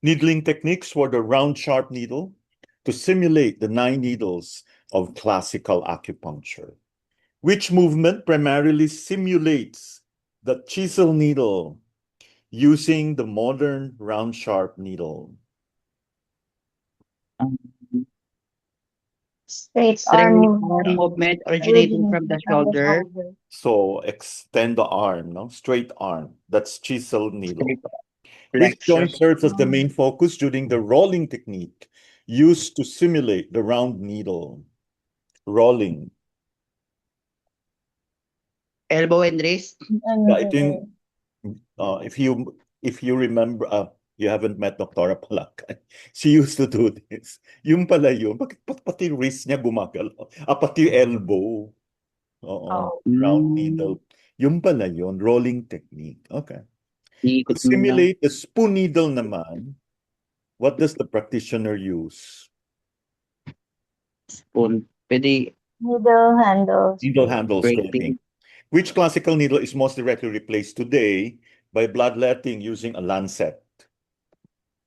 Needling techniques for the round sharp needle to simulate the 9 needles of classical acupuncture. Which movement primarily simulates the chisel needle using the modern round sharp needle? Um, Straight Straight arm arm movement movement originating originating from the from the shoulder. shoulder. So extend the arm, no? Straight arm. That's chisel needle. Straight Which flexion. joint serves as the main focus during the rolling technique used to simulate the round needle? Rolling. Elbow and wrist. And Yeah, ito yung, if you remember, you haven't met Dr. Palakay. She used to do this. Yung pala yun. Bakit pati wrist niya gumagalaw? Pati elbow. Oo. oh, Round needle. Yung pala yun. Rolling technique. Okay. To Ikot mo lang. simulate the spoon needle naman, what does the practitioner use? Spoon. Pwede needle handles. Needle handle scraping. scraping. Which classical needle is most directly replaced today by bloodletting using a lancet?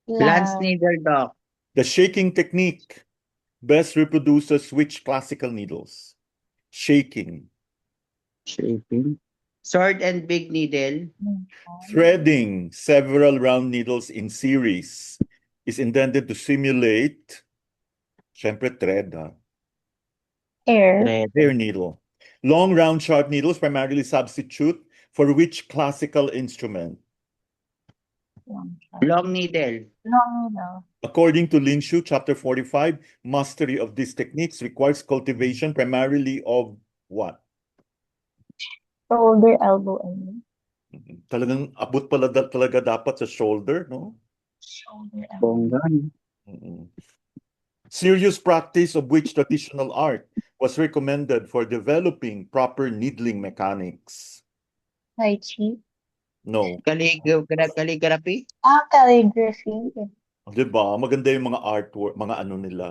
Lance needle, doc. The shaking technique best reproduces which classical needles? Shaking. Shaping. Sword and big needle. Threading several round needles in series is intended to simulate, syempre thread, Air. Thread. hair needle. Long round sharp needles primarily substitute for which classical instrument? Long needle. Long needle. According to Lin Shu, chapter 45, mastery of these techniques requires cultivation primarily of what? Shoulder, elbow, and Talagang abot pala talaga dapat sa shoulder, no? shoulder, elbow. Bongga. Serious practice of which traditional art was recommended for developing proper needling mechanics? Tai Chi. No. Calligraphy. Calligraphy. Diba? Maganda yung mga artwork, mga ano nila,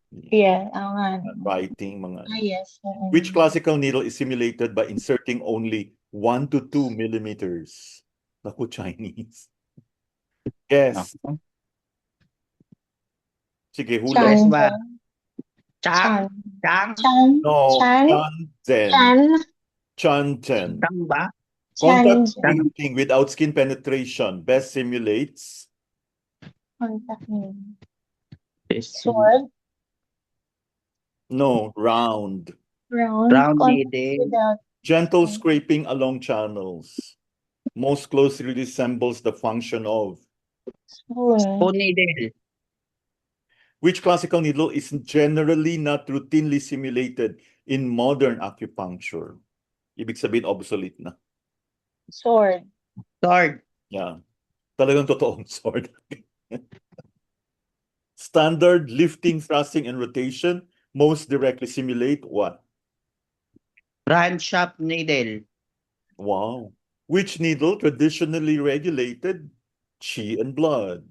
Yeah, writing, mga ano. yes. Which classical needle is simulated by inserting only 1 to 2 millimeters? Naku, Chinese. Yes. Sige, hula. Guess Chan. what? Chan. Chang. Chan. No, Chan. Chanzen. Chan. Chanzen. Chang ba? Contact Chan. printing without skin penetration best simulates Contact needle. Sword. no, round. Round. Round Contact needle. without Gentle scraping along channels most closely resembles the function of spoon. Spoon needle. which classical needle is generally not routinely simulated in modern acupuncture. Ibig sabihin obsolete na. Sword. Sword. Yeah. Talagang totoong sword. Standard lifting, thrusting, and rotation most directly simulate what? Round sharp needle. Wow. Which needle traditionally regulated qi and blood?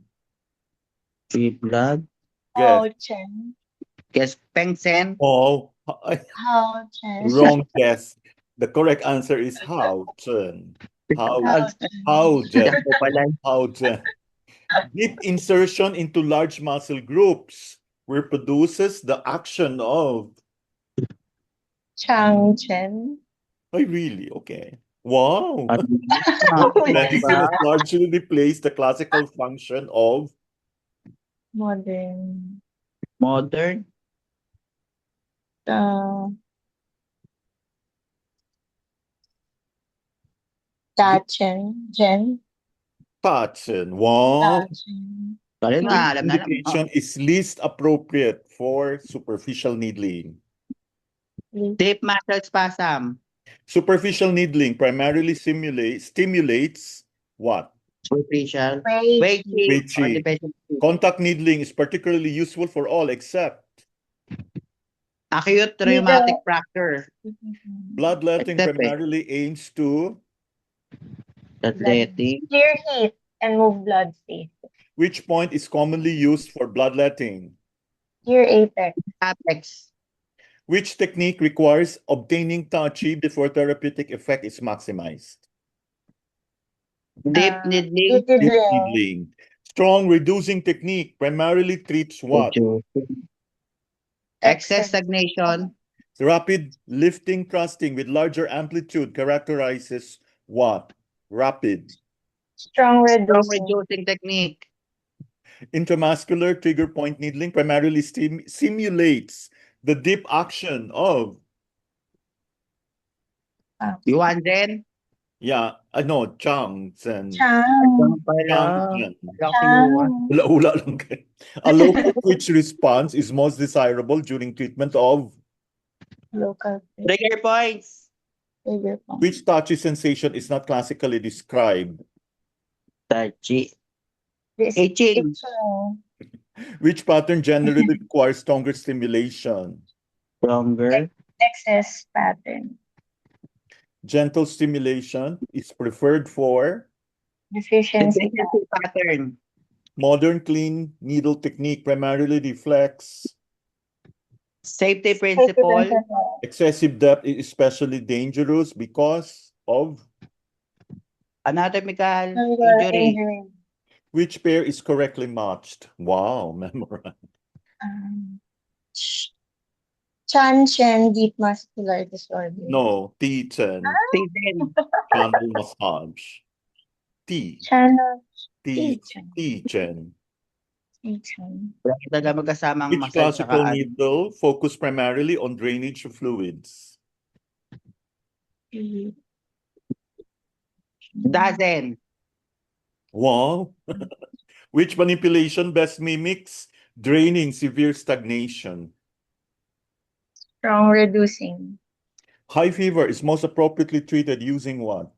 Sweet blood. Guess. Hao Chen. Guess Peng Sen. Oh, Hao Chen. wrong guess. The correct answer is Hao Chen. Hao Chen. Yan po pala. Hao Chen. Deep insertion into large muscle groups reproduces the action of. Chang Chen. Oh, really? Okay. Wow. Ano? Medicine has largely replaced the classical function of. Modern. Modern. Da Chen. Jen. Patchen. Wow. Da Chen. Sorry na, alam na alam. Indication is least appropriate for superficial needling. Deep muscle spasm. Superficial needling primarily stimulates what? Superficial. Wei Wei Qi. Qi. Contact needling is particularly useful for all except Acute rheumatic fracture. bloodletting Except primarily aims to Athletic. clear heat and move blood safe. which point is commonly used for bloodletting? Clear apex. Apex. Which technique requires obtaining qi before therapeutic effect is maximized? Deep needling. Deep Deep needling. Strong reducing technique primarily treats what? Excess stagnation. Rapid lifting thrusting with larger amplitude characterizes what? Rapid. Strong Strong reducing. reducing technique. Intramuscular trigger point needling primarily simulates the deep action of, Yuan Zen. yeah, no, Chang-Zen. Chang. Chang-Zen. Chang. Ula-ula lang kayo. A local twitch response is most desirable during treatment of Local Trigger points. trigger point. which touchy sensation is not classically described, Touchy. This Itching. itching. which pattern generally requires stronger stimulation. Stronger. Excess pattern. Gentle stimulation is preferred for Deficiency Deficiency pattern. modern clean needle technique primarily reflects Safety safety principle. principle. excessive depth is especially dangerous because of Anatomical Fungal injury. injury. which pair is correctly matched. Wow, memorize. Ch- Chan-Chen deep muscular disorder. No, T10, Season. channel massage. Channel T10. T10. Talaga magkasamang Which massage classical saka needle focus primarily on drainage of fluids? Dazen. Wow. Which manipulation best mimics draining severe stagnation? Strong reducing. High fever is most appropriately treated using what?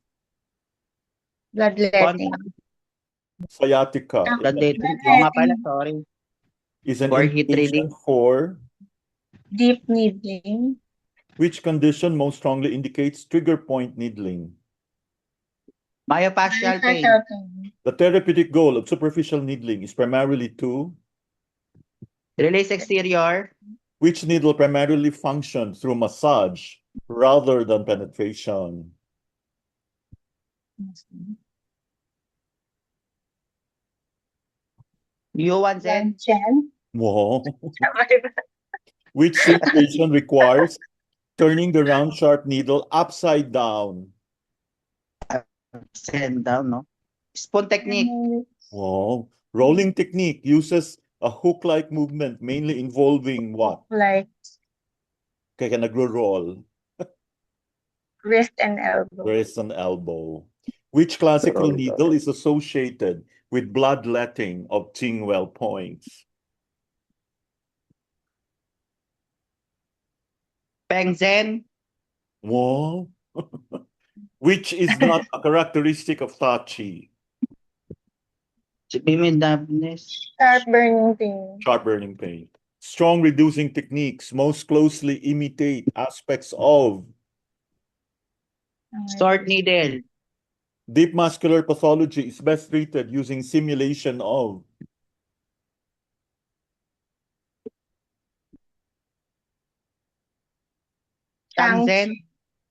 Bloodletting. Sciatica Bloodletting. Oo nga pala, sorry. is an For heat indication reading. for Deep needling. which condition most strongly indicates trigger point needling? Myofascial pain. Facial pain. The therapeutic goal of superficial needling is primarily to Release exterior. which needle primarily functions through massage rather than penetration? Yuan Zen. Chen. Wow. Which simulation requires turning the round sharp needle upside down? Zen down, no? Spoon technique. Wow. Rolling technique uses a hook-like movement mainly involving what? Like Kaya nagro-roll. wrist and elbow. Wrist and elbow. Which classical needle is associated with bloodletting of Tingwell points? Peng Zen. Wow. Which is not a characteristic of Tachi? Bimidabness. Sharp burning pain. Sharp burning pain. Strong reducing techniques most closely imitate aspects of Sword needle. deep muscular pathology is best treated using simulation of Chang Zen.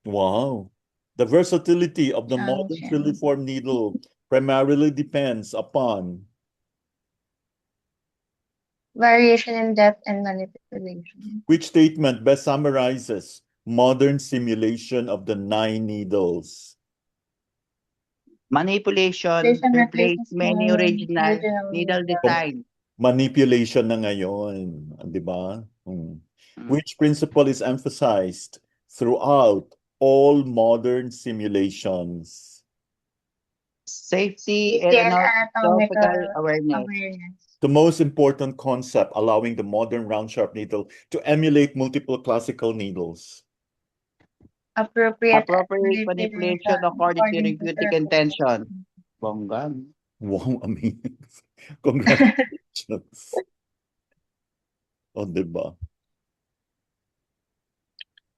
wow. The versatility of the modern Chang-Chen. filiform needle primarily depends upon Variation in depth and manipulation. which statement best summarizes modern simulation of the 9 needles. Manipulation. Station Replace replaces many original needle design. Manipulation na ngayon, di ba? Which principle is emphasized throughout all modern simulations? Safety Safety and and anatomical anatomical awareness. The most important concept allowing the modern round sharp needle to emulate multiple classical needles. Appropriate Manipulation according to therapeutic intention. Bongga. Wow, amazing. Congratulations. O, diba?